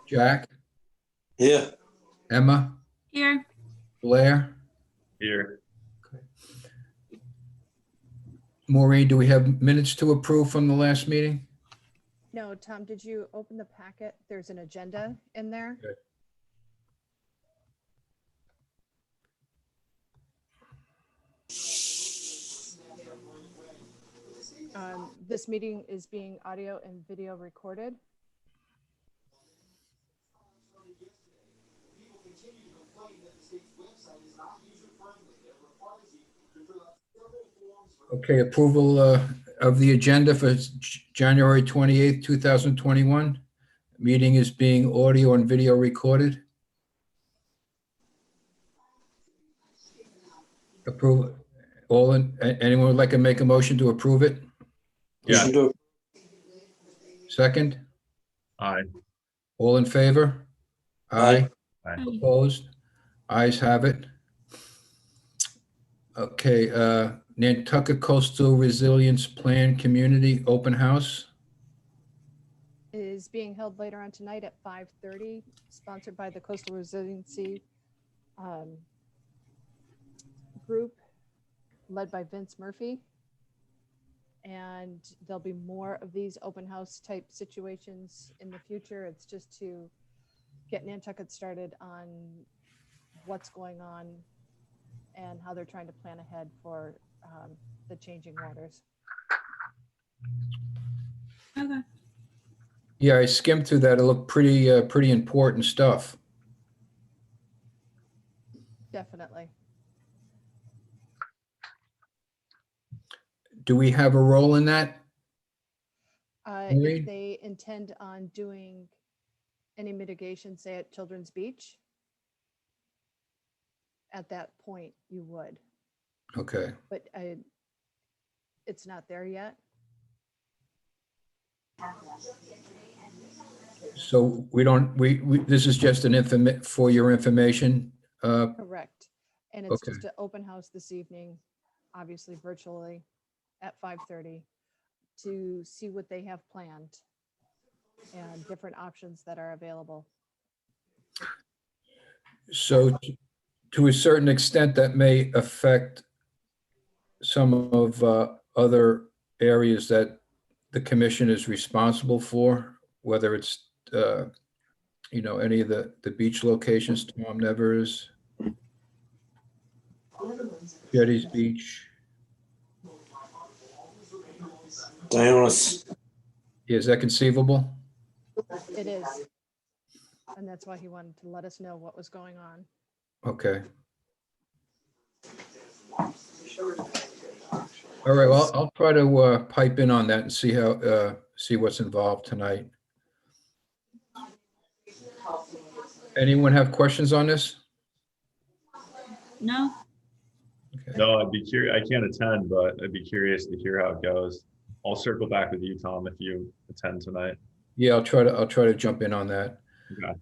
Jack, Yeah. Emma, Here. Blair, Here. Maureen, do we have minutes to approve from the last meeting? No, Tom, did you open the packet? There's an agenda in there. Okay. This meeting is being audio and video recorded. Okay, approval of the agenda for January 28th, 2021. Meeting is being audio and video recorded. Approve. Anyone would like to make a motion to approve it? Yeah. Second? Aye. All in favor? Aye. Aye. Opposed? Ayes have it. Okay, Nantucket Coastal Resilience Plan Community Open House. Is being held later on tonight at 5:30, sponsored by the Coastal Resiliency group led by Vince Murphy. And there'll be more of these open house type situations in the future. It's just to get Nantucket started on what's going on and how they're trying to plan ahead for the changing waters. Okay. Yeah, I skimmed through that. It looked pretty important stuff. Definitely. Do we have a role in that? If they intend on doing any mitigation, say at Children's Beach, at that point you would, Okay. but it's not there yet. So this is just for your information. Correct. And it's Okay. just an open house this evening, obviously virtually at 5:30 to see what they have planned and different options that are available. So to a certain extent, that may affect some of other areas that the commission is responsible for, whether it's, any of the beach locations, Tom Nevers, Jetty's Beach. Dionis. Is that conceivable? It is. And that's why he wanted to let us know what was going on. Okay. All right, well, I'll try to pipe in on that and see what's involved tonight. Anyone have questions on this? No. Okay. No, I'd be curious. I can't attend, but I'd be curious to hear how it goes. I'll circle back with you, Tom, if you attend tonight. Yeah, I'll try to jump in on that. Okay.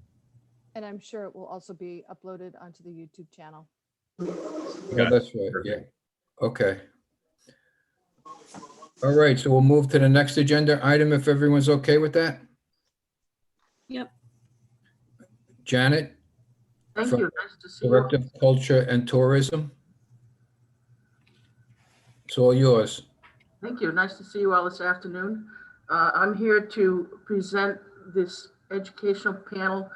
And I'm sure it will also be uploaded onto the YouTube channel. Yeah, that's right. Yeah. Okay. All right, so we'll move to the next agenda item if everyone's okay with that. Yep. Janet, Thank you. Nice to see you. Director of Culture and Tourism. It's all yours. Thank you. Nice to see you all this afternoon. I'm here to present this educational panel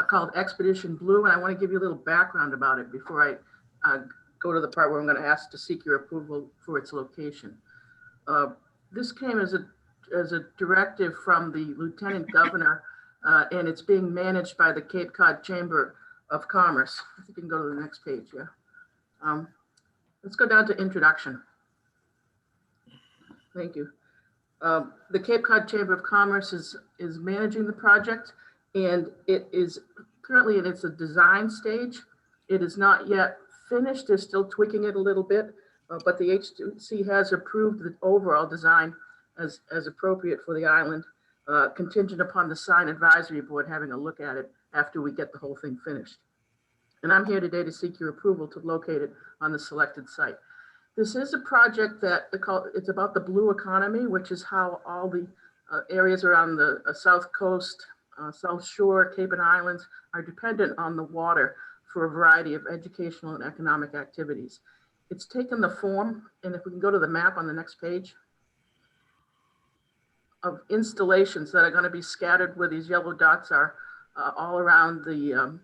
called Expedition Blue, and I want to give you a little background about it before I go to the part where I'm going to ask to seek your approval for its location. This came as a directive from the Lieutenant Governor, and it's being managed by the Cape Cod Chamber of Commerce. If you can go to the next page, yeah. Let's go down to introduction. Thank you. The Cape Cod Chamber of Commerce is managing the project, and it is currently in its design stage. It is not yet finished. They're still tweaking it a little bit, but the HC has approved the overall design as appropriate for the island, contingent upon the sign advisory board having a look at it after we get the whole thing finished. And I'm here today to seek your approval to locate it on the selected site. This is a project that it's about the blue economy, which is how all the Areas around the South Coast, South Shore, Cape and Islands are dependent on the water for a variety of educational and economic activities. It's taken the form, and if we can go to the map on the next page, of installations that are going to be scattered where these yellow dots are all around the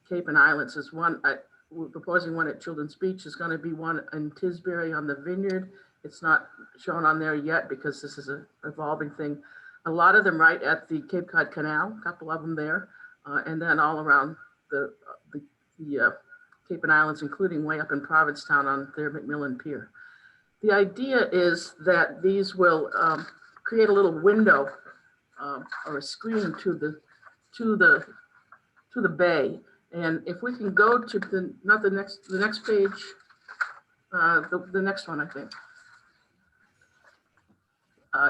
Cape and Islands. Is one, we're proposing one at Children's Beach. There's going to be one in Tisbury on the Vineyard. It's not shown on there yet because this is an evolving thing. A lot of them right at the Cape Cod Canal, a couple of them there, and then all around the Cape and Islands, including way up in Provincetown on their McMillan Pier. The idea is that these will create a little window or a screen to the bay. And if we can go to the next page, the next one, I think.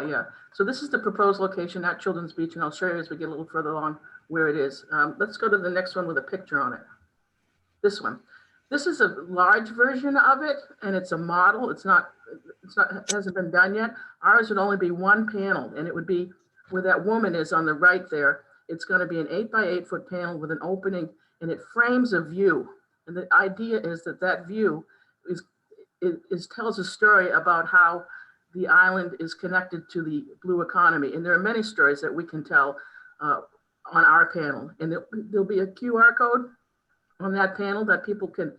Yeah, so this is the proposed location at Children's Beach, and I'll show you as we get a little further along where it is. Let's go to the next one with a picture on it. This one. This is a large version of it, and it's a model. It hasn't been done yet. Ours would only be one panel, and it would be where that woman is on the right there. It's going to be an 8 by 8 foot panel with an opening, and it frames a view. And the idea is that that view tells a story about how the island is connected to the blue economy. And there are many stories that we can tell on our panel. And there'll be a QR code on that panel that people can,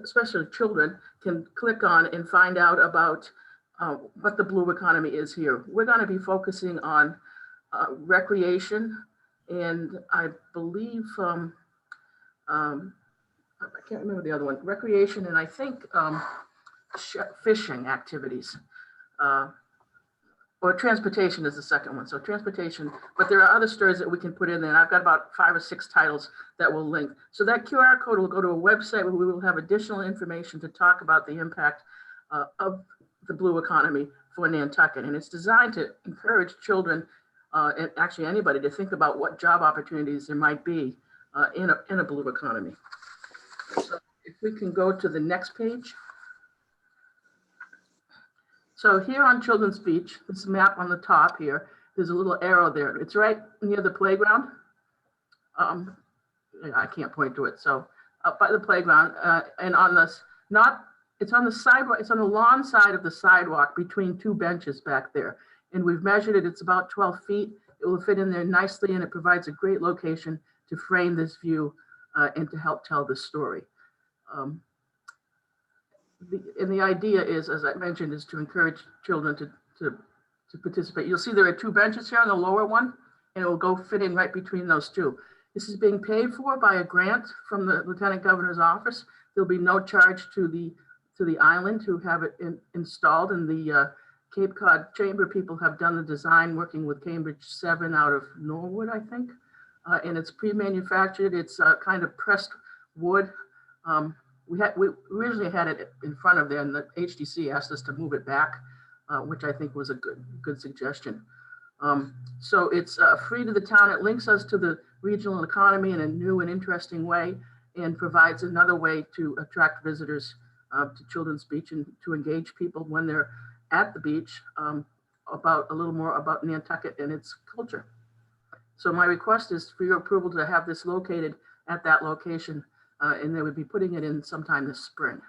especially children, can click on and find out about what the blue economy is here. We're going to be focusing on recreation, and I believe, I can't remember the other one, recreation, and I think fishing activities. Or transportation is the second one. So transportation, but there are other stories that we can put in there. And I've got about 5 or 6 titles that will link. So that QR code will go to a website where we will have additional information to talk about the impact of the blue economy for Nantucket. And it's designed to encourage children and actually anybody to think about what job opportunities there might be in a blue economy. So if we can go to the next page. So here on Children's Beach, this map on the top here, there's a little arrow there. It's right near the playground. I can't point to it. So up by the playground and on this, it's on the sidewalk, it's on the lawn side of the sidewalk between 2 benches back there. And we've measured it, it's about 12 feet. It will fit in there nicely, and it provides a great location to frame this view and to help tell the story. And the idea is, as I mentioned, is to encourage children to participate. You'll see there are 2 benches here on the lower one, and it will go fit in right between those 2. This is being paid for by a grant from the Lieutenant Governor's office. There'll be no charge to the island to have it installed, and the Cape Cod Chamber people have done the design working with Cambridge 7 out of Norwood, I think. And it's pre-manufactured. It's kind of pressed wood. We originally had it in front of there, and the HDC asked us to move it back, which I think was a good suggestion. So it's free to the town. It links us to the regional economy in a new and interesting way, and provides another way to attract visitors to Children's Beach and to engage people when they're at the beach about a little more about Nantucket and its culture. So my request is for your approval to have this located at that location. And they would be putting it in sometime this spring,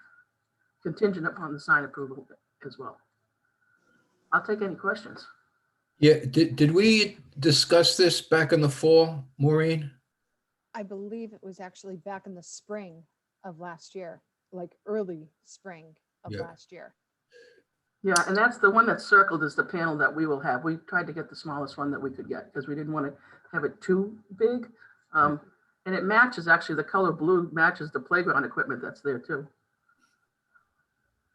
contingent upon the sign approval as well. I'll take any questions. Yeah, did we discuss this back in the fall, Maureen? I believe it was actually back in the spring of last year, like early spring of Yeah. last year. Yeah, and that's the one that's circled is the panel that we will have. We tried to get the smallest one that we could get because we didn't want to have it too big. And it matches, actually, the color blue matches the playground equipment that's there too.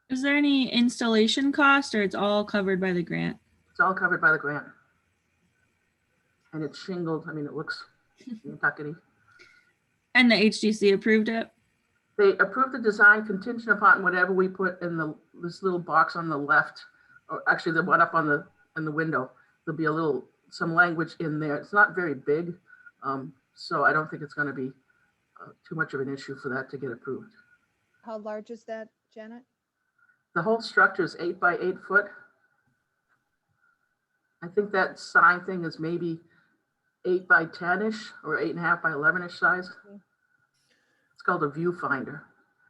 Is there any installation cost, or it's all covered by the grant? It's all covered by the grant. And it's shingled. I mean, it looks Nantucket-y. And the HDC approved it? They approved the design contingent upon whatever we put in this little box on the left, or actually the one up on the window. There'll be some language in there. It's not very big. So I don't think it's going to be too much of an issue for that to get approved. How large is that, Janet? The whole structure is 8 by 8 foot. I think that sign thing is maybe 8 by 10-ish or 8.5 by 11-ish size. It's called a viewfinder.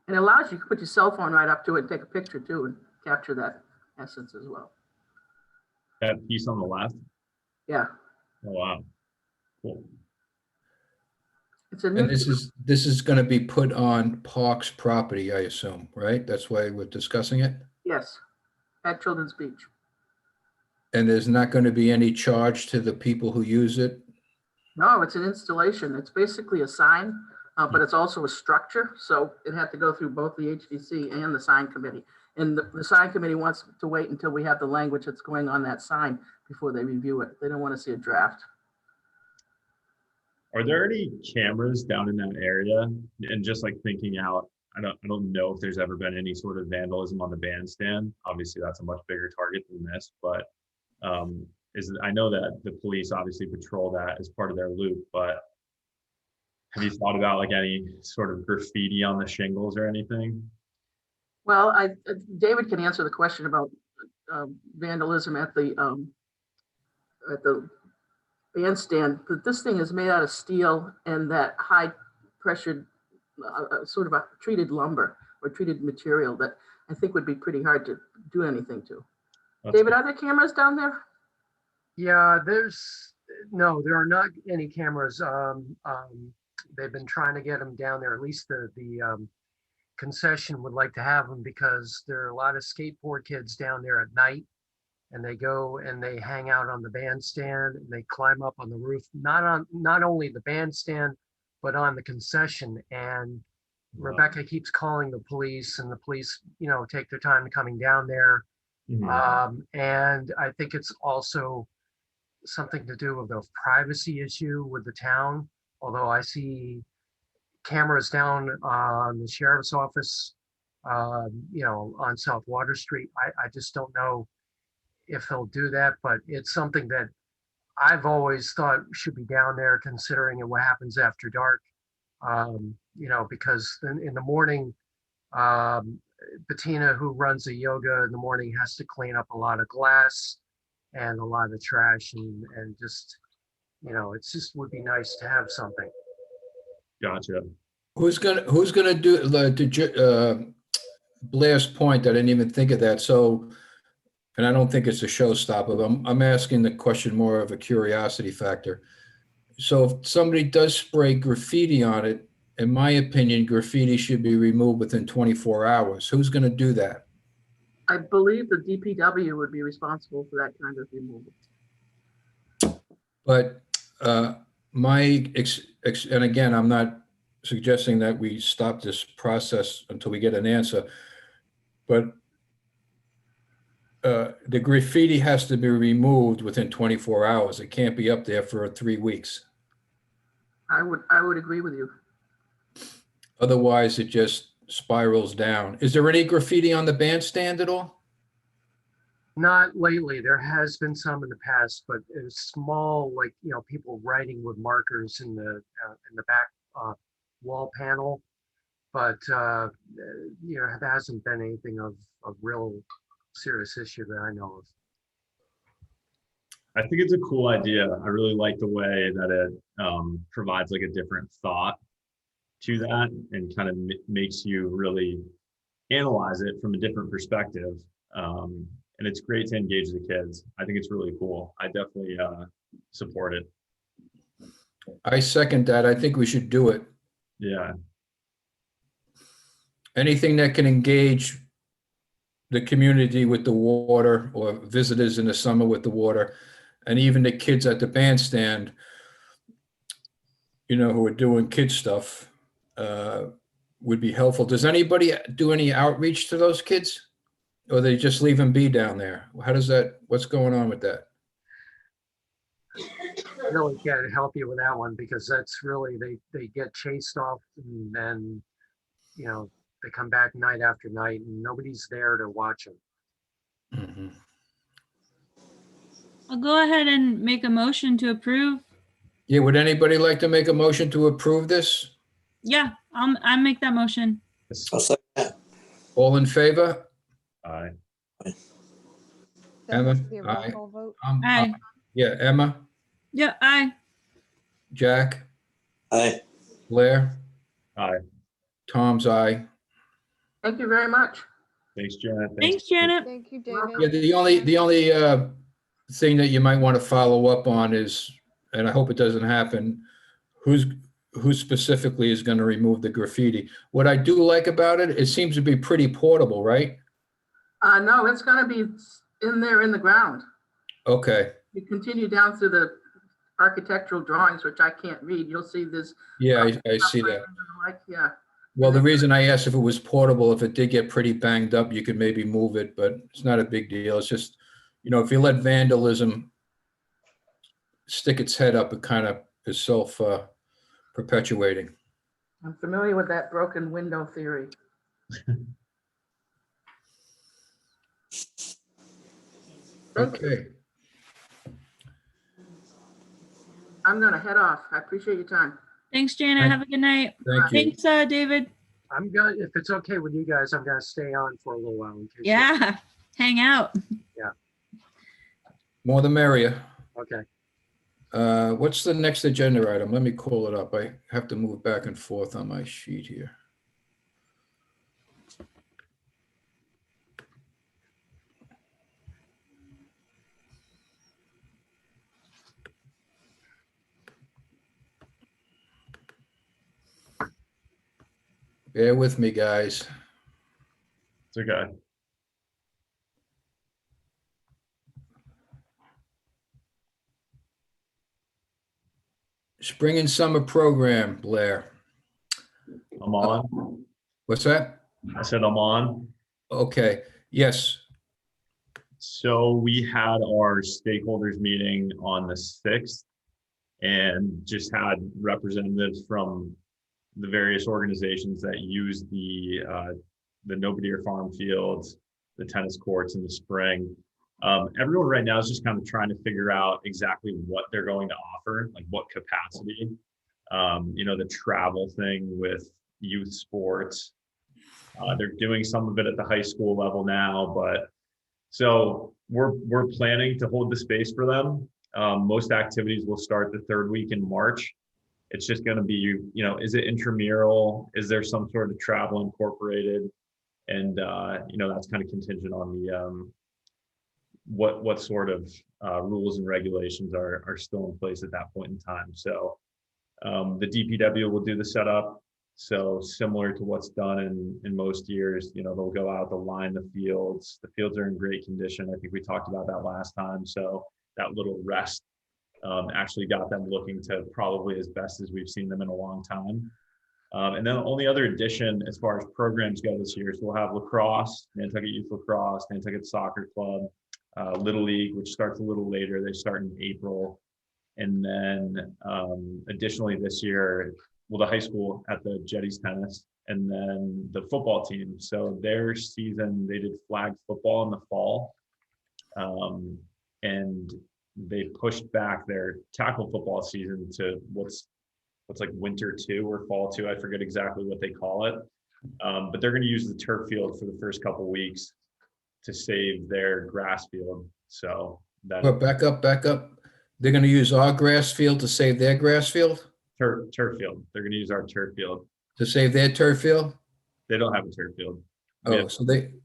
And it allows you to put your cell phone right up to it and take a picture too and capture that essence as well. That piece on the left? Yeah, Oh, wow. Cool. it's a And new, this is going to be put on Park's property, I assume, right? That's why we're discussing it? yes, at Children's Beach. And there's not going to be any charge to the people who use it? No, it's an installation. It's basically a sign, but it's also a structure. So it had to go through both the HDC and the sign committee. And the sign committee wants to wait until we have the language that's going on that sign before they review it. They don't want to see a draft. Are there any cameras down in that area? And just like thinking out, I don't know if there's ever been any sort of vandalism on the bandstand. Obviously, that's a much bigger target than this, but I know that the police obviously patrol that as part of their loop, but have you thought about like any sort of graffiti on the shingles or anything? Well, David can answer the question about vandalism at the bandstand, but this thing is made out of steel and that high pressured sort of a treated lumber or treated material that I think would be pretty hard to do anything to. David, are there cameras down there? Yeah, no, there are not any cameras. They've been trying to get them down there. At least the concession would like to have them because there are a lot of skateboard kids down there at night, and they go and they hang out on the bandstand and they climb up on the roof, not only the bandstand, but on the concession. And Rebecca keeps calling the police, and the police, take their time coming down there. Mhm. And I think it's also something to do with a privacy issue with the town. Although I see cameras down on the sheriff's office, on South Water Street. I just don't know if they'll do that, but it's something that I've always thought should be down there, considering what happens after dark. Because in the morning, Bettina, who runs the yoga in the morning, has to clean up a lot of glass and a lot of trash, and just, it's just would be nice to have something. Gotcha. Who's gonna do Blair's point? I didn't even think of that. So, and I don't think it's a showstopper, but I'm asking the question more of a curiosity factor. So if somebody does spray graffiti on it, in my opinion, graffiti should be removed within 24 hours. Who's going to do that? I believe the DPW would be responsible for that kind of removal. But and again, I'm not suggesting that we stop this process until we get an answer, but the graffiti has to be removed within 24 hours. It can't be up there for 3 weeks. I would agree with you. Otherwise, it just spirals down. Is there any graffiti on the bandstand at all? Not lately. There has been some in the past, but it was small, like, people writing with markers in the back wall panel. But there hasn't been anything of real serious issue that I know of. I think it's a cool idea. I really like the way that it provides like a different thought to that and kind of makes you really analyze it from a different perspective. And it's great to engage the kids. I think it's really cool. I definitely support it. I second that. I think we should do it. Yeah. Anything that can engage the community with the water, or visitors in the summer with the water, and even the kids at the bandstand, who are doing kid stuff, would be helpful. Does anybody do any outreach to those kids? Or they just leave them be down there? What's going on with that? I really can't help you with that one, because that's really, they get chased off, and then, they come back night after night and nobody's there to watch them. Mhm. I'll go ahead and make a motion to approve. Yeah, would anybody like to make a motion to approve this? Yeah, I'll make that motion. I'll second that. All in favor? Aye. That Emma, has to be a roll aye. call vote. Aye. Yeah, Emma, Yeah, aye. Jack, Aye. Blair, Aye. Tom's aye. Thank you very much. Thanks, Janet. Thanks, Janet. Thank you, Welcome. David. Yeah, the only thing that you might want to follow up on is, and I hope it doesn't happen, who specifically is going to remove the graffiti. What I do like about it, it seems to be pretty portable, right? No, it's gonna be in there in the ground. Okay, You continue down through the architectural drawings, which I can't read, you'll see this. yeah, I see that. Like, yeah, Well, the reason I asked if it was portable, if it did get pretty banged up, you could maybe move it, but it's not a big deal. It's just, if you let vandalism stick its head up, it kind of is self perpetuating. I'm familiar with that broken window theory. Thank you. Okay, I'm gonna head off. I appreciate your time. Thanks, Janet. Thank- Have a good night. thank you. Thanks, David. I'm going, if it's okay with you guys, I'm gonna stay on for a little while in case. Yeah, hang out. More the merrier. Okay. What's the next agenda item? Let me call it up. I have to move back and forth on my sheet here. Bear with me, guys. It's okay. Spring and summer program, Blair. I'm on. What's that? I said I'm on. Okay, yes. So we had our stakeholders meeting on the 6th and just had representatives from the various organizations that use the No Farm fields, the tennis courts in the spring. Everyone right now is just kind of trying to figure out exactly what they're going to offer, like what capacity, the travel thing with youth sports. They're doing some of it at the high school level now, but so we're planning to hold the space for them. Most activities will start the 3rd week in March. It's just going to be, is it intramural? Is there some sort of travel incorporated? And, that's kind of contingent on the, what sort of rules and regulations are still in place at that point in time. So the DPW will do the setup. So similar to what's done in most years, they'll go out, they'll line the fields. The fields are in great condition. I think we talked about that last time. So that little rest actually got them looking to probably as best as we've seen them in a long time. And then the only other addition as far as programs go this year, so we'll have lacrosse, Nantucket Youth Lacrosse, Nantucket Soccer Club, Little League, which starts a little later. They start in April. And then additionally this year, the high school at the Jetties tennis, and then the football team. So their season, they did flag football in the fall. And they pushed back their tackle football season to what's like winter 2 or fall 2. I forget exactly what they call it. But they're going to use the turf field for the first couple weeks to save their grass field. So that But back up. They're going to use our grass field to save their grass field? turf field. They're going to use our turf field. To save their turf field? They don't have a turf field. Oh, so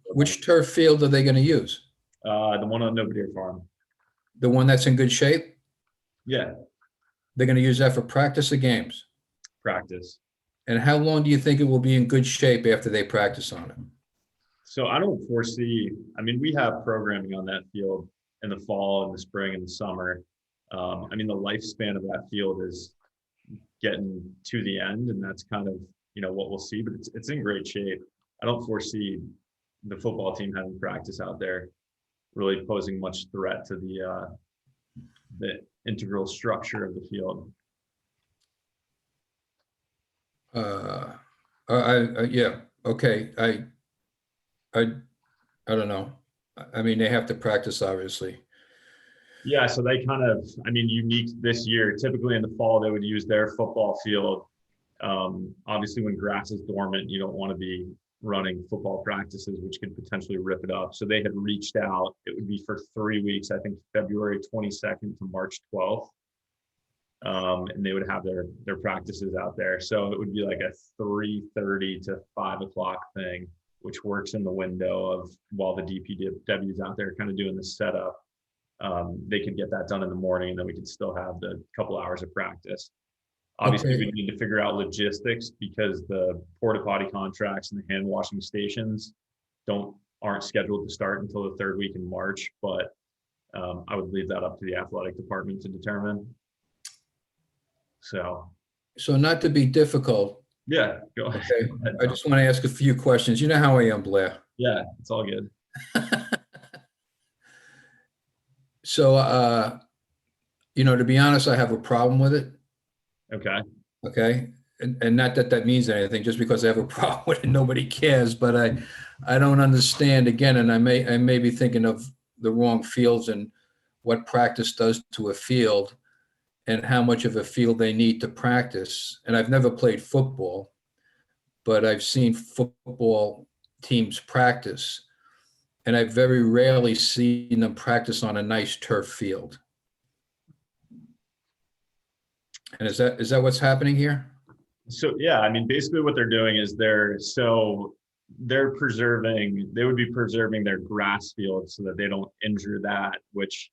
which turf field are they going to use? The one on No Farm. The one that's in good shape? Yeah, They're going to use that for practice or games? practice. And how long do you think it will be in good shape after they practice on it? So I don't foresee, we have programming on that field in the fall and the spring and the summer. The lifespan of that field is getting to the end, and that's kind of, what we'll see, but it's in great shape. I don't foresee the football team having practice out there really posing much threat to the integral structure of the field. Yeah, okay. I don't know. They have to practice, obviously. Yeah, so they kind of, unique this year. Typically in the fall, they would use their football field. Obviously, when grass is dormant, you don't want to be running football practices, which could potentially rip it up. So they had reached out. It would be for 3 weeks, I think February 22nd to March 12th. And they would have their practices out there. So it would be like a 3:30 to 5 o'clock thing, which works in the window of while the DPW is out there kind of doing the setup. They could get that done in the morning, and then we could still have the couple hours of practice. Obviously, Okay. we need to figure out logistics because the porta potty contracts and the hand washing stations aren't scheduled to start until the 3rd week in March. But I would leave that up to the athletic department to determine. So not to be difficult, yeah, go okay, ahead. I just want to ask a few questions. You know how I am, Blair. Yeah, it's all good. So, to be honest, I have a problem with it, Okay. okay? And not that that means anything, just because I have a problem with it, nobody cares, but I don't understand, again, and I may be thinking of the wrong fields and what practice does to a field and how much of a field they need to practice. And I've never played football, but I've seen football teams practice, and I've very rarely seen them practice on a nice turf field. And is that what's happening here? So yeah, I mean, basically what they're doing is they would be preserving their grass field so that they don't injure that, which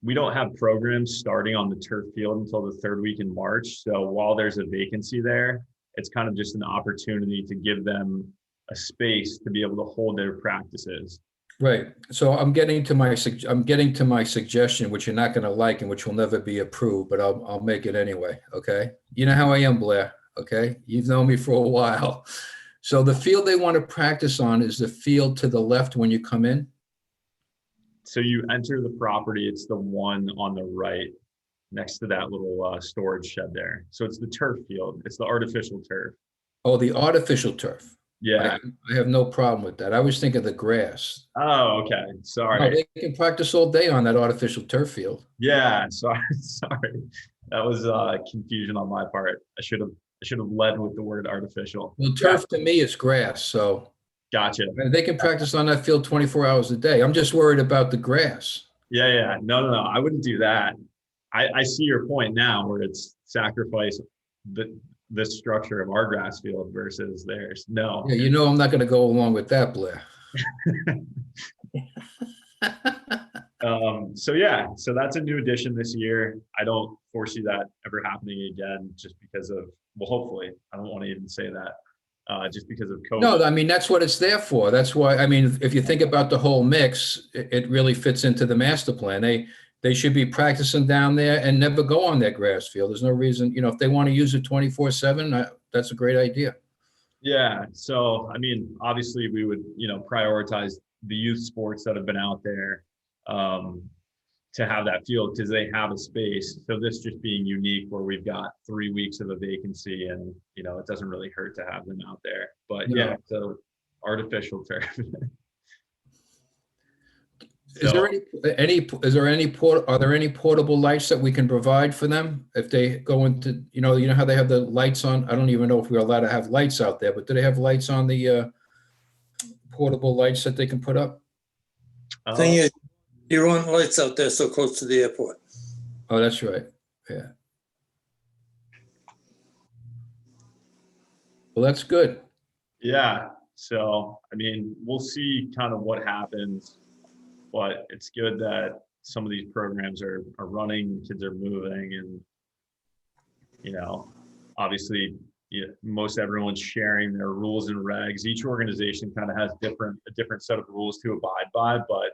we don't have programs starting on the turf field until the 3rd week in March. So while there's a vacancy there, it's kind of just an opportunity to give them a space to be able to hold their practices. Right. So I'm getting to my suggestion, which you're not going to like and which will never be approved, but I'll make it anyway. Okay. You know how I am, Blair. Okay. You've known me for a while. So the field they want to practice on is the field to the left when you come in. So you enter the property, it's the one on the right next to that little storage shed there. So it's the turf field. It's the artificial turf. Oh, the artificial turf. Yeah. I have no problem with that. I was thinking the grass. Oh, okay. No, Sorry. they can practice all day on that artificial turf field. Yeah. Sorry. Sorry. That was confusion on my part. I should have led with the word artificial. Well, turf to me is grass, so Gotcha. they can practice on that field 24 hours a day. I'm just worried about the grass. Yeah. No. I wouldn't do that. I see your point now where it's sacrifice the structure of our grass field versus theirs. No. Yeah, I'm not going to go along with that, Blair. So that's a new addition this year. I don't foresee that ever happening again, just because of, well, hopefully, I don't want to even say that, just because of COVID. No, I mean, that's what it's there for. That's why, I mean, if you think about the whole mix, it really fits into the master plan. They should be practicing down there and never go on their grass field. There's no reason, if they want to use it 24/7, that's a great idea. Yeah. So, I mean, obviously we would, prioritize the youth sports that have been out there to have that field because they have a space. So this just being unique where we've got 3 weeks of a vacancy and, it doesn't really hurt to have them out there. But No. yeah, so artificial turf. Is there are there any portable lights that we can provide for them if they go into, how they have the lights on? I don't even know if we're allowed to have lights out there, but do they have lights on the portable lights that they can put up? Thing is, you want lights out there so close to the airport. Oh, that's right. Yeah. Well, that's good. Yeah. So, I mean, we'll see kind of what happens, but it's good that some of these programs are running, kids are moving, and, obviously most everyone's sharing their rules and regs. Each organization kind of has a different set of rules to abide by, but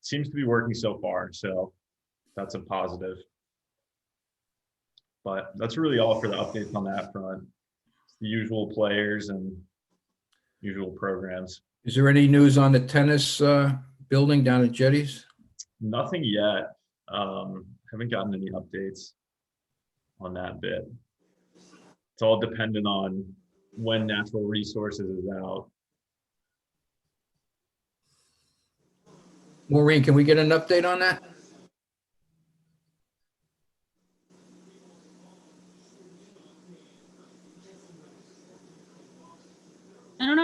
seems to be working so far. So that's a positive. But that's really all for the updates on that front. The usual players and usual programs. Is there any news on the tennis building down at Jetties? Nothing yet. Haven't gotten any updates on that bit. It's all dependent on when Natural Resources is out. Maureen, can we get an update on that?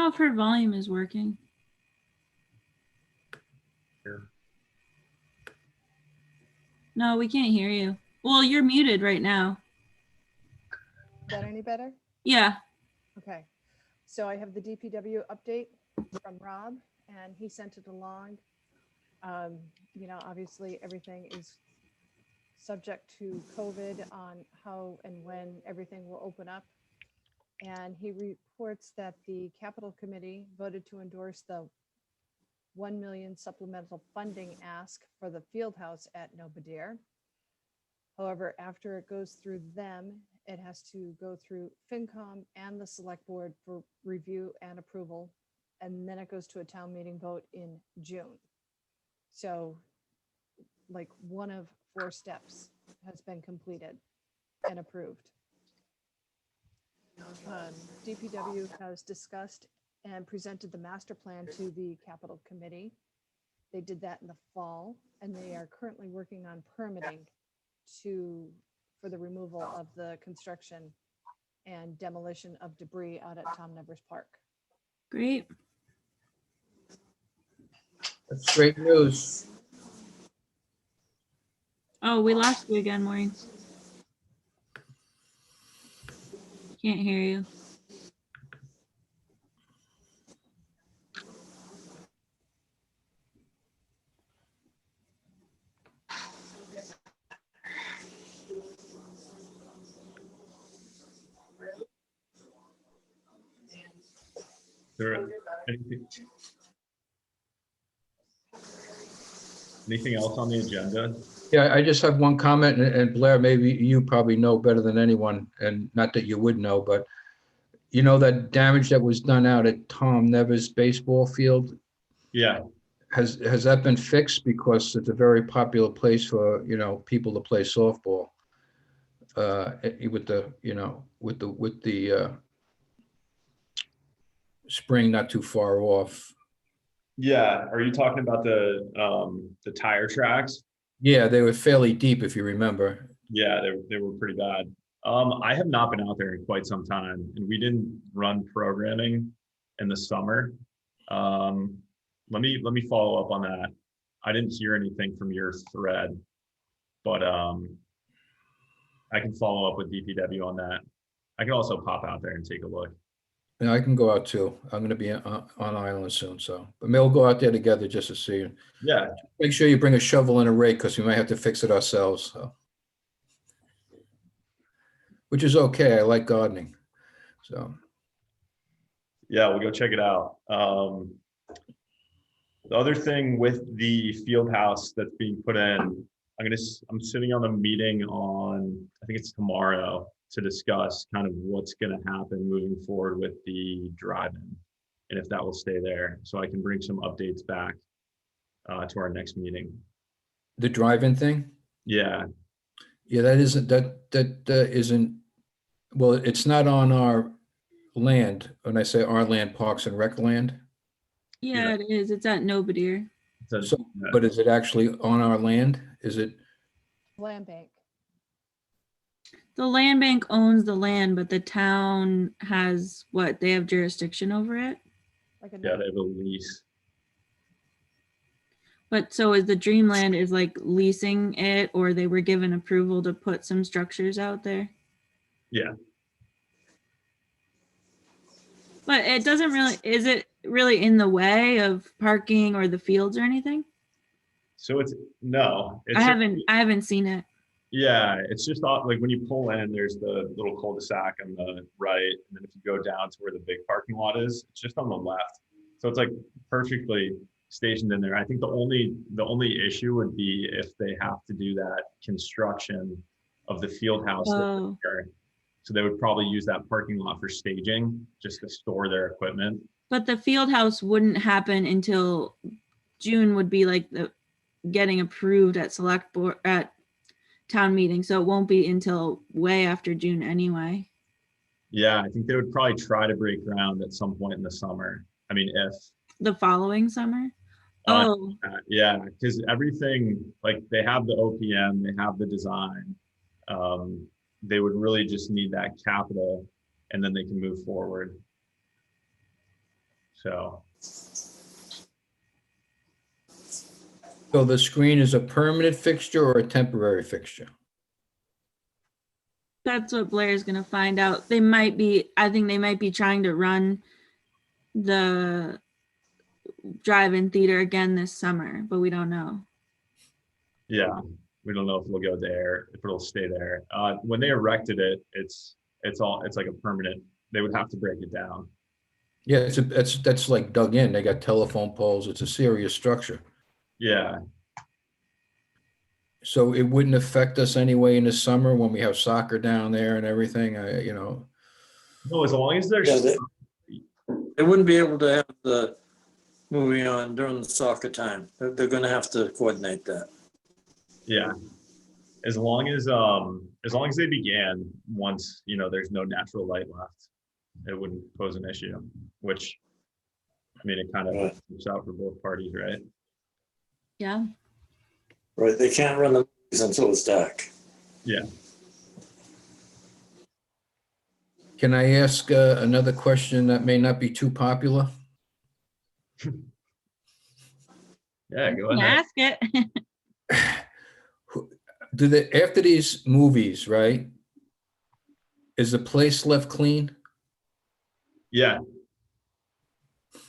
know if her volume is working. Here. No, we can't hear you. Well, you're muted right now. Is that any better? Yeah. Okay. So I have the DPW update from Rob, and he sent it along. You know, obviously everything is subject to COVID on how and when everything will open up. And he reports that the Capital Committee voted to endorse the 1 million supplemental funding ask for the field house at Nobadir. However, after it goes through them, it has to go through FinCom and the select board for review and approval. And then it goes to a town meeting vote in June. So like one of 4 steps has been completed and approved. DPW has discussed and presented the master plan to the Capital Committee. They did that in the fall, and they are currently working on permitting for the removal of the construction and demolition of debris out at Tom Nevers Park. Great. That's great news. Oh, we lost you again, Maureen. Can't hear you. There anything else on the agenda? Yeah, I just have one comment, and Blair, maybe you probably know better than anyone, and not that you would know, but you know that damage that was done out at Tom Nevers baseball field, Yeah, has that been fixed? Because it's a very popular place for, you know, people to play softball. With the, you know, with the spring not too far off. yeah. Are you talking about the tire tracks? Yeah, they were fairly deep, if you remember. Yeah, they were pretty bad. I have not been out there in quite some time, and we didn't run programming in the summer. Let me follow up on that. I didn't hear anything from your thread, but I can follow up with DPW on that. I can also pop out there and take a look. And I can go out too. I'm gonna be on island soon, so, but maybe we'll go out there together just to see. Yeah, Make sure you bring a shovel and a rake, because we might have to fix it ourselves, so. Which is okay, I like gardening, so. yeah, we'll go check it out. The other thing with the field house that's being put in, I'm sitting on a meeting on, I think it's tomorrow, to discuss kind of what's going to happen moving forward with the drive-in and if that will stay there. So I can bring some updates back to our next meeting. The drive-in thing? Yeah, Yeah, that isn't, well, it's not on our land. When I say our land, Parks and Rec land. Yeah, it is. It's at Nobadir. So, but is it actually on our land? Is it? Land bank. The land bank owns the land, but the town has what? They have jurisdiction over it. Like a yeah, they have a lease. But so is the Dreamland is like leasing it, or they were given approval to put some structures out there? Yeah. But it doesn't really, is it really in the way of parking or the fields or anything? So no. I haven't seen it. Yeah, it's just like when you pull in, there's the little cul-de-sac on the right, and then if you go down to where the big parking lot is, it's just on the left. So it's like perfectly stationed in there. I think the only issue would be if they have to do that construction of the field house. Oh. So they would probably use that parking lot for staging, just to store their equipment. But the field house wouldn't happen until June, would be like the getting approved at select board at town meeting. So it won't be until way after June anyway. Yeah, I think they would probably try to break ground at some point in the summer. I mean, if The following summer? Oh, yeah, because everything, like they have the OPM, they have the design. They would really just need that capital, and then they can move forward. So So the screen is a permanent fixture or a temporary fixture? That's what Blair's gonna find out. They might be, I think they might be trying to run the drive-in theater again this summer, but we don't know. yeah, we don't know if we'll go there, if it'll stay there. When they erected it, it's like a permanent, they would have to break it down. Yeah, that's like dug in. They got telephone poles. It's a serious structure. Yeah, So it wouldn't affect us anyway in the summer when we have soccer down there and everything, you know. no, as long as there's, Yeah, they wouldn't be able to have the movie on during the soccer time. They're gonna have to coordinate that. yeah, as long as they began once, you know, there's no natural light left, it wouldn't pose an issue, which, I mean, it kind of Right. works out for both parties, right? Yeah. Right, they can't run the movies until it's dark. Yeah. Can I ask another question that may not be too popular? Yeah, go Can ahead. ask it. Do they, after these movies, right? Is the place left clean? Yeah.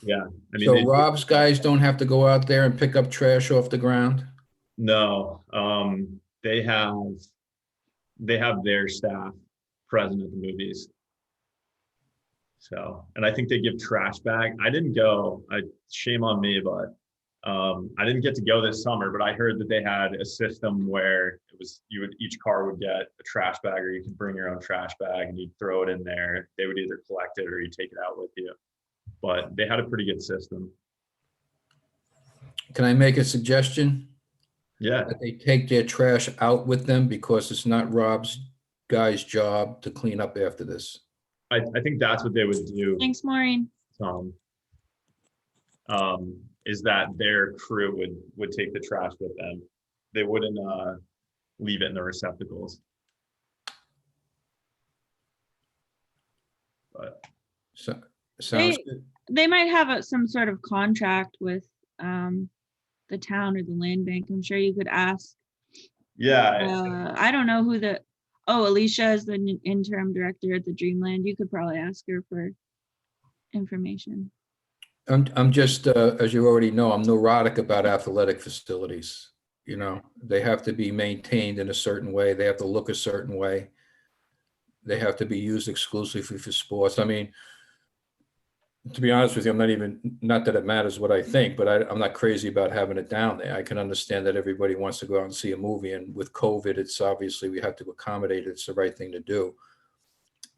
Yeah. I mean, So they, Rob's guys don't have to go out there and pick up trash off the ground? no, they have their staff present at the movies. So, and I think they give trash bag. I didn't go, shame on me, but I didn't get to go this summer, but I heard that they had a system where it was, each car would get a trash bag, or you could bring your own trash bag and you'd throw it in there. They would either collect it or you take it out with you. But they had a pretty good system. Can I make a suggestion? Yeah. That they take their trash out with them because it's not Rob's guy's job to clean up after this. I think that's what they would do. Thanks, Maureen. Is that their crew would take the trash with them. They wouldn't leave it in the receptacles. But So, sounds They- good. They might have some sort of contract with the town or the land bank. I'm sure you could ask. yeah, I don't know who Alicia is the interim director at the Dreamland. You could probably ask her for information. I'm just, as you already know, I'm neurotic about athletic facilities. You know, they have to be maintained in a certain way. They have to look a certain way. They have to be used exclusively for sports. I mean, to be honest with you, not that it matters what I think, but I'm not crazy about having it down there. I can understand that everybody wants to go out and see a movie, and with COVID, it's obviously we have to accommodate it. It's the right thing to do.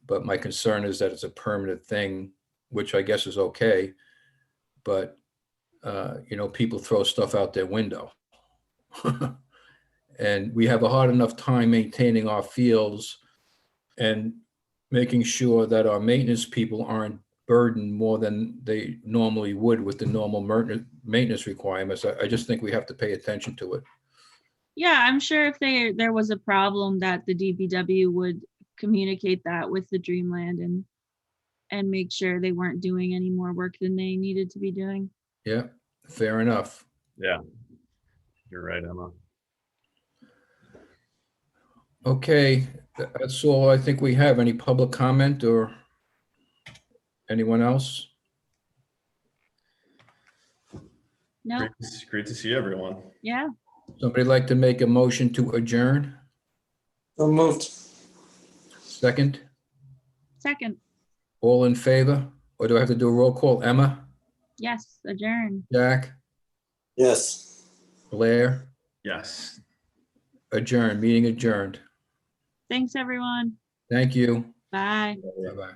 But my concern is that it's a permanent thing, which I guess is okay. But, you know, people throw stuff out their window. And we have a hard enough time maintaining our fields and making sure that our maintenance people aren't burdened more than they normally would with the normal maintenance requirements. I just think we have to pay attention to it. Yeah, I'm sure if there was a problem that the DPW would communicate that with the Dreamland and make sure they weren't doing any more work than they needed to be doing. Yeah, fair enough. yeah. You're right, Emma. Okay, that's all I think we have. Any public comment or anyone else? No, Great to see everyone. yeah, Somebody like to make a motion to adjourn? So moved. Second, second, all in favor? Or do I have to do a roll call? Emma, yes, adjourn. Jack, Yes. Blair, Yes. adjourn, meeting adjourned. Thanks, everyone. Thank you. Bye. Bye-bye.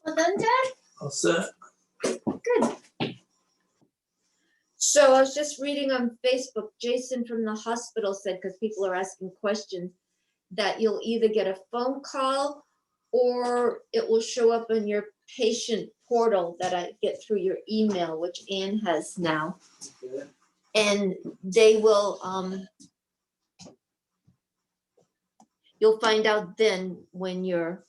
Well done, Dad. All set. Good. So I was just reading on Facebook, Jason from the hospital said, because people are asking questions, that you'll either get a phone call or it will show up in your patient portal that I get through your email, which Ann has now. And they will, you'll find out then when your